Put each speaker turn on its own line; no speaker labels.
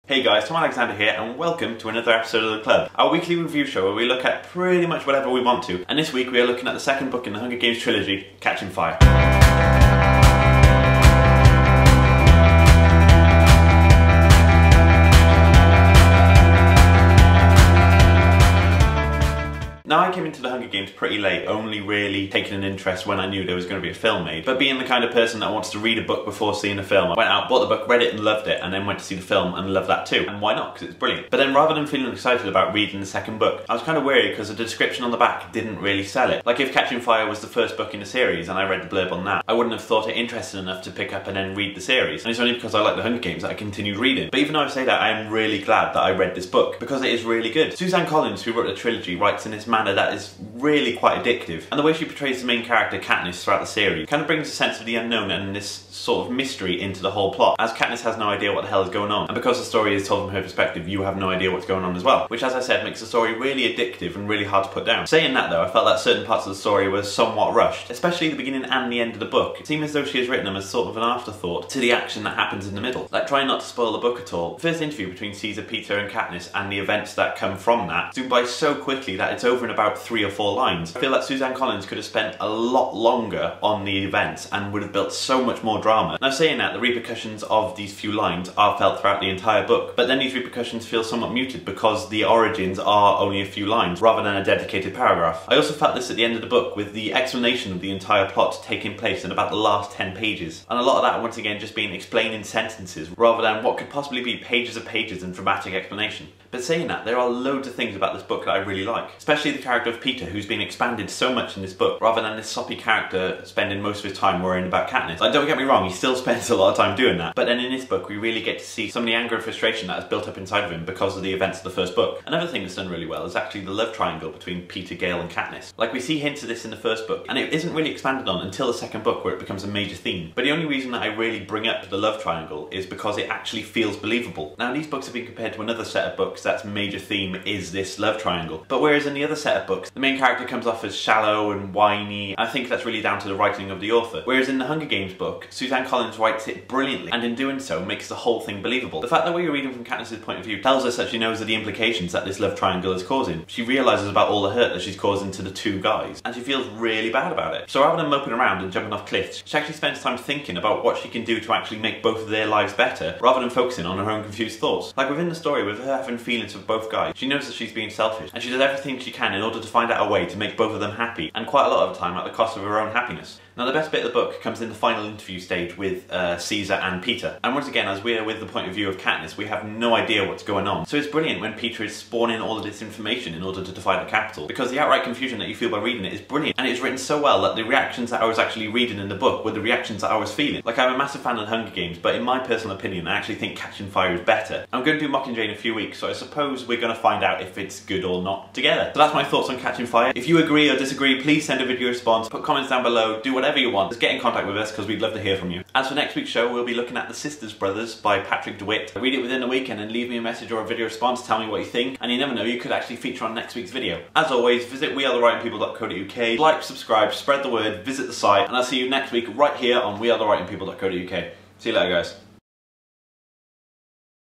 Hey guys, Tom Alexander here and welcome to another episode of The Club, our weekly review show where we look at pretty much whatever we want to. And this week we are looking at the second book in the Hunger Games trilogy, Catching Fire. Now, I came into the Hunger Games pretty late, only really taking an interest when I knew there was going to be a film made. But being the kind of person that wants to read a book before seeing a film, I went out, bought the book, read it and loved it, and then went to see the film and loved that too. And why not? Because it's brilliant. But then rather than feeling excited about reading the second book, I was kind of wary because the description on the back didn't really sell it. Like if Catching Fire was the first book in the series and I read the blurb on that, I wouldn't have thought it interesting enough to pick up and then read the series. And it's only because I like the Hunger Games that I continued reading. But even though I say that, I am really glad that I read this book because it is really good. Suzanne Collins, who wrote the trilogy, writes in this manner that is really quite addictive, and the way she portrays the main character Katniss throughout the series kind of brings a sense of the unknown and this sort of mystery into the whole plot, as Katniss has no idea what the hell is going on, and because the story is told from her perspective, you have no idea what's going on as well, which, as I said, makes the story really addictive and really hard to put down. Saying that though, I felt that certain parts of the story were somewhat rushed, especially the beginning and the end of the book. It seemed as though she has written them as sort of an afterthought to the action that happens in the middle. Like, trying not to spoil the book at all, the first interview between Caesar, Peter and Katniss and the events that come from that zoom by so quickly that it's over in about 3 or 4 lines. I feel that Suzanne Collins could have spent a lot longer on the events and would have built so much more drama. Now, saying that, the repercussions of these few lines are felt throughout the entire book, but then these repercussions feel somewhat muted because the origins are only a few lines rather than a dedicated paragraph. I also felt this at the end of the book with the explanation of the entire plot taking place in about the last 10 pages, and a lot of that once again just being explained in sentences rather than what could possibly be pages of pages and dramatic explanation. But saying that, there are loads of things about this book that I really like, especially the character of Peter, who's been expanded so much in this book rather than this soppy character spending most of his time worrying about Katniss. Like, don't get me wrong, he still spends a lot of time doing that, but then in this book we really get to see some of the anger and frustration that has built up inside of him because of the events of the first book. Another thing that's done really well is actually the love triangle between Peter, Gale and Katniss. Like, we see hints of this in the first book, and it isn't really expanded on until the second book where it becomes a major theme. But the only reason that I really bring up the love triangle is because it actually feels believable. Now, these books have been compared to another set of books that's major theme is this love triangle. But whereas in the other set of books, the main character comes off as shallow and whiny, I think that's really down to the writing of the author. Whereas in the Hunger Games book, Suzanne Collins writes it brilliantly, and in doing so makes the whole thing believable. The fact that we're reading from Katniss's point of view tells us that she knows of the implications that this love triangle is causing. She realises about all the hurt that she's causing to the two guys, and she feels really bad about it. So rather than moping around and jumping off cliffs, she actually spends time thinking about what she can do to actually make both of their lives better, rather than focusing on her own confused thoughts. Like within the story, with her having feelings for both guys, she knows that she's being selfish, and she does everything she can in order to find out a way to make both of them happy, and quite a lot of the time at the cost of her own happiness. Now, the best bit of the book comes in the final interview stage with Caesar and Peter. And once again, as we're with the point of view of Katniss, we have no idea what's going on. So it's brilliant when Peter is spawning all of this information in order to defy the Capitol, because the outright confusion that you feel by reading it is brilliant, and it's written so well that the reactions that I was actually reading in the book were the reactions that I was feeling. Like, I'm a massive fan of the Hunger Games, but in my personal opinion, I actually think Catching Fire is better. I'm going to do Mockingjay in a few weeks, so I suppose we're going to find out if it's good or not together. So that's my thoughts on Catching Fire. If you agree or disagree, please send a video response, put comments down below, do whatever you want. Just get in contact with us because we'd love to hear from you. As for next week's show, we'll be looking at The Sisters Brothers by Patrick DeWitt. Read it within the week and then leave me a message or a video response, tell me what you think, and you never know, you could actually feature on next week's video. As always, visit wearethewritingpeople.co.uk, like, subscribe, spread the word, visit the site, and I'll see you next week right here on wearethewritingpeople.co.uk. See you later, guys.